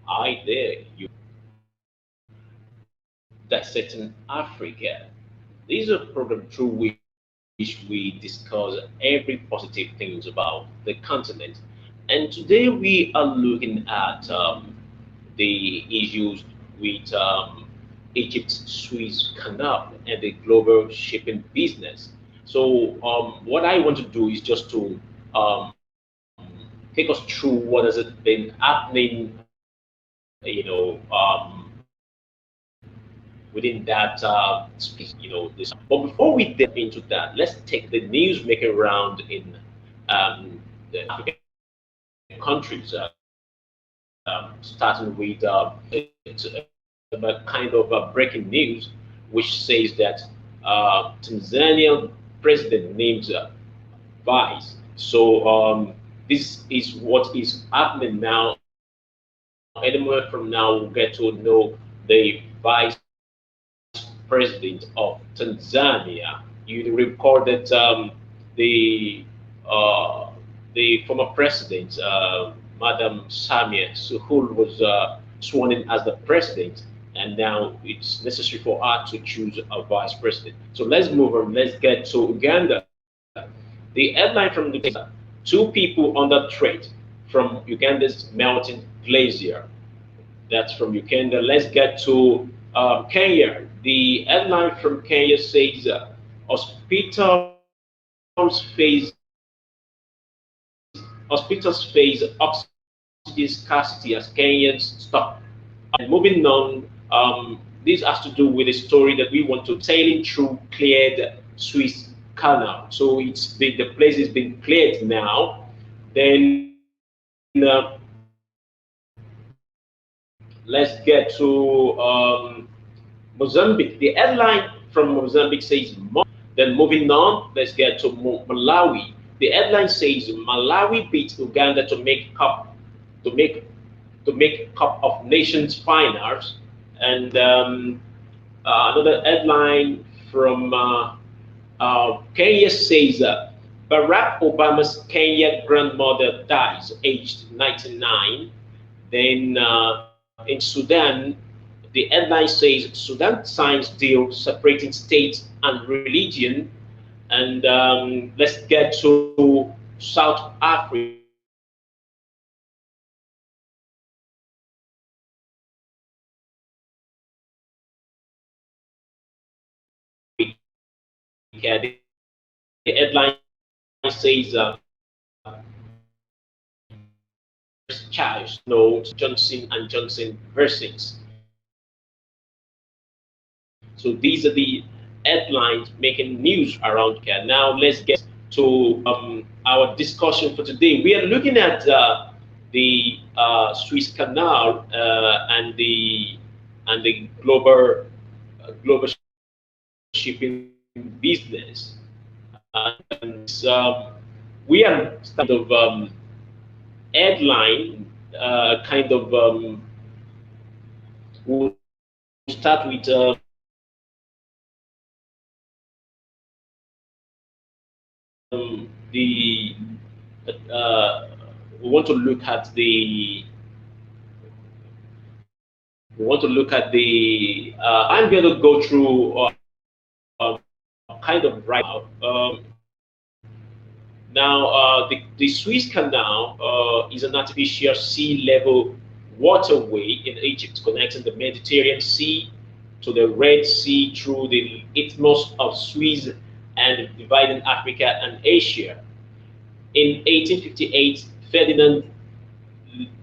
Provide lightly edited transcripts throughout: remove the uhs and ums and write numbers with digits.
Hi there, you Dissecting Africa. This is a program through which we discuss every positive things about the continent. And today we are looking at the issues with Egypt's Suez Canal and the global shipping business. So what I want to do is just to um, take us through what has it been happening, within that this. But before we delve into that, let's take the news making round in the African countries, starting with it's a kind of breaking news, which says that Tanzania president names vice. So this is what is happening now. Any moment from now, we'll get to know the vice president of Tanzania. You recall that the former president, Madam Samia Suhul, was sworn in as the president, and now it's necessary for her to choose a vice president. So let's move on. Let's get to Uganda. The headline from Uganda: two people under threat from Uganda's melting glacier. That's from Uganda. Let's get to Kenya. The headline from Kenya says hospitals face oxygen scarcity as Kenyans stop. And moving on, this has to do with a story that we want to sailing through cleared Suez Canal. So the place has been cleared now. Then let's get to Mozambique. The headline from Mozambique says more. Then moving on, let's get to Malawi. The headline says Malawi beat Uganda to make to make Cup of Nations finals. And another headline from Kenya says Barack Obama's Kenya grandmother dies aged 99. Then in Sudan, the headline says Sudan signs deal separating state and religion. And let's get to South Africa. The headline from South Africa says Charles notes Johnson and Johnson versus. So these are the headlines making news around Africa. Now let's get to our discussion for today. We are looking at the Suez Canal and the global shipping business. And we are starting of headline kind of we'll start with the we want to look at I'm going to go through kind of right now. The Suez Canal is an artificial sea level waterway in Egypt connecting the Mediterranean Sea to the Red Sea through the Isthmus of Suez and dividing Africa and Asia. In 1858, Ferdinand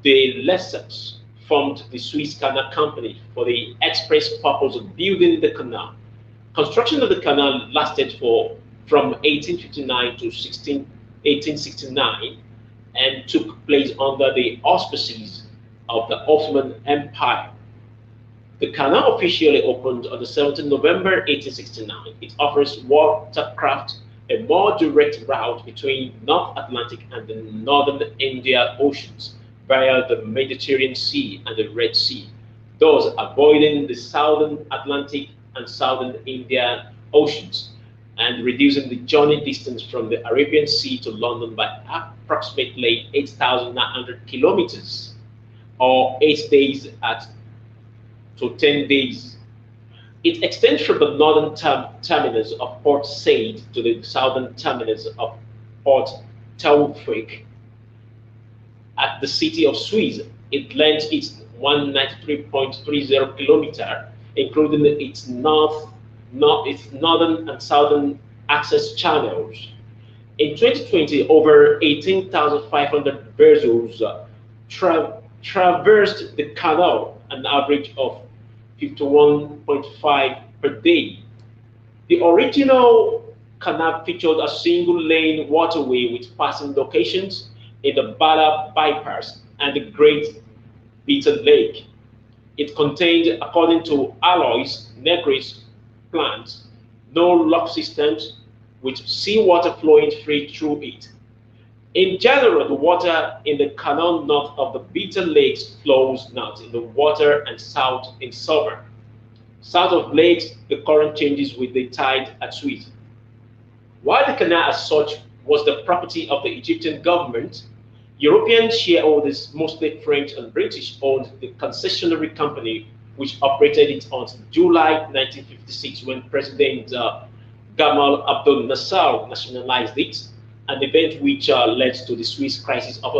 de Lesseps formed the Suez Canal Company for the express purpose of building the canal. Construction of the canal lasted from 1859 to 1869 and took place under the auspices of the Ottoman Empire. The canal officially opened on the 17th November 1869. It offers watercraft a more direct route between North Atlantic and the Northern Indian Oceans via the Mediterranean Sea and the Red Sea, thus avoiding the Southern Atlantic and Southern Indian Oceans and reducing the journey distance from the Arabian Sea to London by approximately 8,900 kilometers. or 8 days at to 10 days. It extends from the northern terminus of Port Said to the southern terminus of Port Taufik at the city of Suez. It length is 193.30 kilometers, including its northern and southern access channels. In 2020, over 18,500 vessels traversed the canal, an average of 51.5 per day. The original canal featured a single-lane waterway with passing locations in the Bala bypass and the Great Beaten Lake. It contained, according to Alois Negri's plans, no lock systems with seawater flowing free through it. In general, the water in the canal north of the Beaten Lakes flows north in the water and south in summer. South of lakes, the current changes with the tide at Suez. While the canal as such was the property of the Egyptian government, European shareholders, mostly French and British, owned the concessionary company which operated it until July 1956 when President Gamal Abdel Nasser nationalized it, an event which led to the Suez Crisis of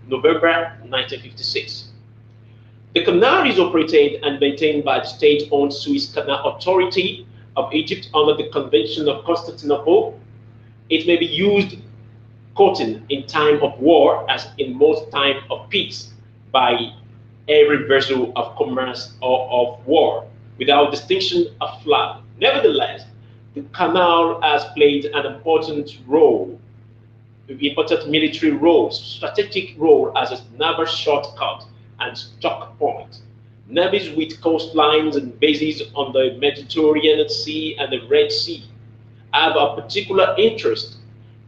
November 1956. The canal is operated and maintained by the state-owned Suez Canal Authority of Egypt under the Convention of Constantinople. It may be used, quoting, in time of war as in most time of peace by every vessel of commerce or of war, without distinction of flag. Nevertheless, the canal has played an important military role, strategic role as a naval shortcut and stock point. Navies with coastlines and bases on the Mediterranean Sea and the Red Sea have a particular interest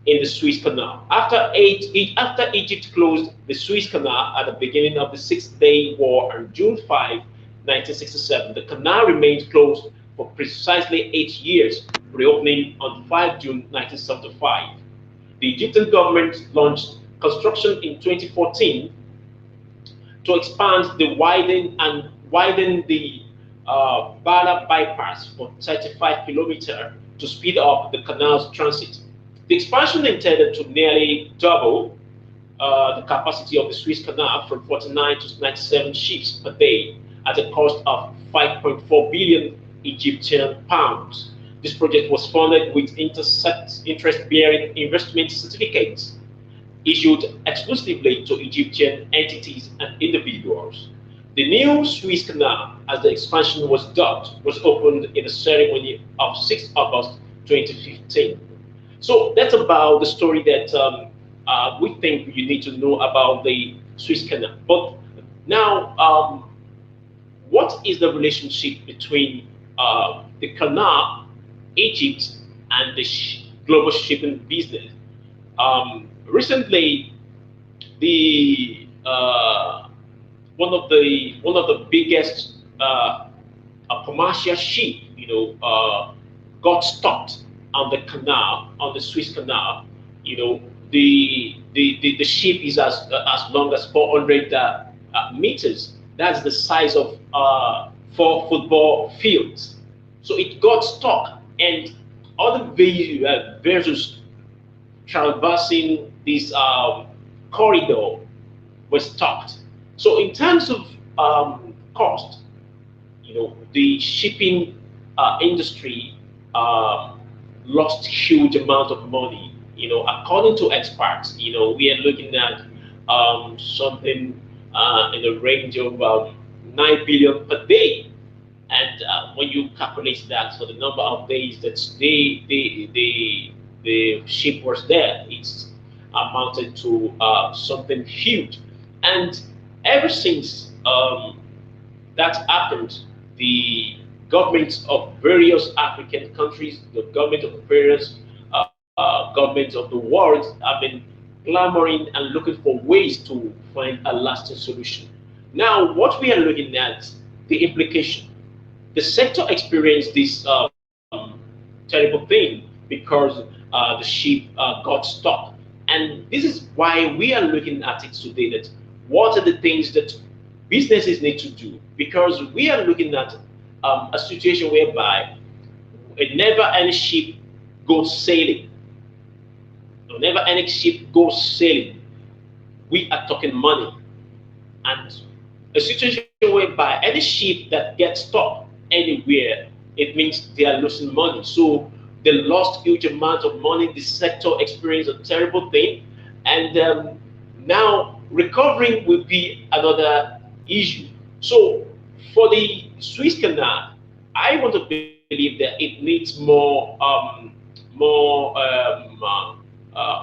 in the Suez Canal. After Egypt closed the Suez Canal at the beginning of the Six-Day War on June 5, 1967, the canal remained closed for precisely 8 years, reopening on 5 June 1975. The Egyptian government launched construction in 2014 to expand the widen the Bala bypass for 35 kilometers to speed up the canal's transit. The expansion intended to nearly double the capacity of the Suez Canal from 49 to 97 ships per day at a cost of 5.4 billion Egyptian pounds. This project was funded with interest-bearing investment certificates issued exclusively to Egyptian entities and individuals. The new Suez Canal, as the expansion was dubbed, was opened in a ceremony of 6 August 2015. So that's about the story that we think you need to know about the Suez Canal. But now, what is the relationship between the canal, Egypt, and the global shipping business? Recently, the one of the biggest commercial ship, got stopped on the canal, on the Suez Canal. The ship is as long as 400 meters. That's the size of 4 football fields. So it got stuck, and other vessels traversing this corridor were stopped. So in terms of cost, the shipping industry lost huge amount of money. According to experts, we are looking at something in the range of 9 billion per day. And when you calculate that for the number of days that the ship was there, it's amounted to something huge. And ever since that happened, the governments of various African countries, the government of various governments of the world have been clamoring and looking for ways to find a lasting solution. Now, what we are looking at, the implication. The sector experienced this terrible thing because the ship got stuck. And this is why we are looking at it today, that what are the things that businesses need to do, because we are looking at a situation whereby a never-ending ship goes sailing. Whenever any ship goes sailing, we are talking money. And a situation whereby any ship that gets stuck anywhere, it means they are losing money. So they lost huge amount of money. The sector experienced a terrible thing. And now recovering will be another issue. So for the Suez Canal, I want to believe that it needs more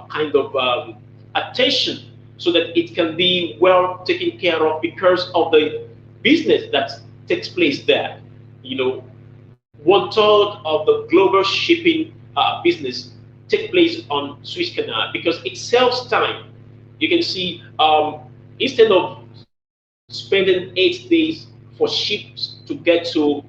kind of attention, so that it can be well taken care of because of the business that takes place there. You know, one third of the global shipping business take place on Suez Canal because it saves time. You can see instead of spending 8 days for ships to get to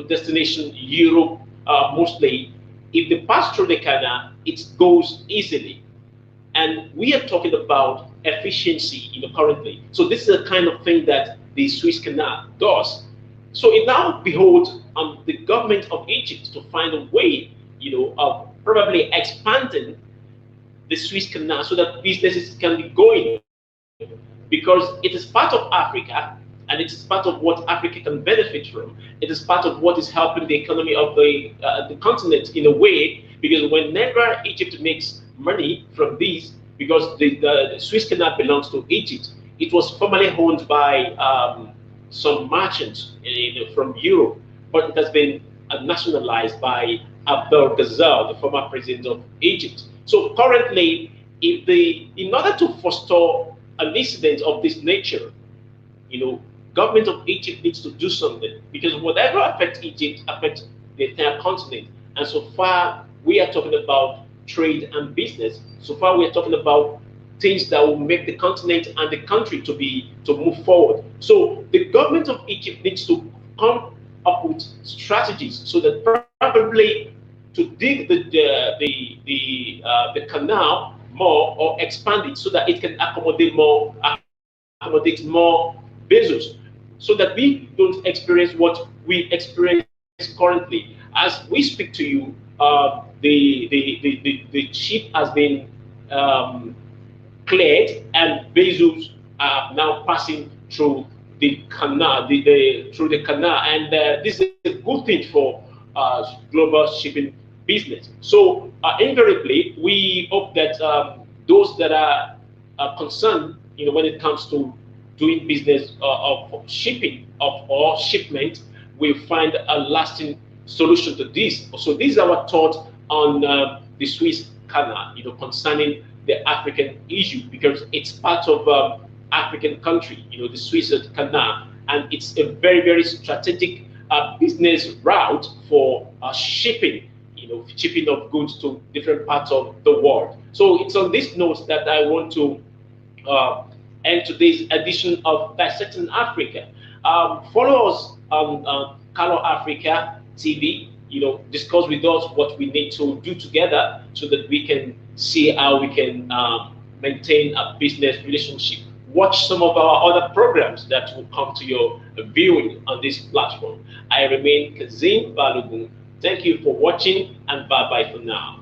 destination Europe, mostly, if they pass through the canal, it goes easily. And we are talking about efficiency, currently. So this is the kind of thing that the Suez Canal does. So it now beholds on the government of Egypt to find a way, of probably expanding the Suez Canal so that businesses can be going, because it is part of Africa, and it is part of what Africa can benefit from. It is part of what is helping the economy of the continent in a way, because whenever Egypt makes money from these, because the Suez Canal belongs to Egypt, it was formerly owned by some merchants from Europe, but it has been nationalized by Abdel Ghazal, the former president of Egypt. So currently, in order to forestall an incident of this nature, government of Egypt needs to do something, because whatever affects Egypt affects the entire continent. And so far, we are talking about trade and business. So far, we are talking about things that will make the continent and the country to move forward. So the government of Egypt needs to come up with strategies so that probably to dig the canal more, or expand it so that it can accommodate more vessels, so that we don't experience what we experience currently. As we speak to you, the ship has been cleared, and vessels are now passing through the canal, through the canal, and this is a good thing for global shipping business. So invariably, we hope that those that are concerned, when it comes to doing business of shipping or shipment, will find a lasting solution to this. So this is our thought on the Suez Canal, concerning the African issue, because it's part of African country, the Suez Canal, and it's a very, very strategic business route for shipping, shipping of goods to different parts of the world. So it's on this note that I want to end today's edition of Dissecting Africa. Follow us on Kalo Africa TV. Discuss with us what we need to do together so that we can see how we can maintain a business relationship. Watch some of our other programs that will come to your viewing on this platform. I remain Kazim Balogun. Thank you for watching, and bye-bye for now.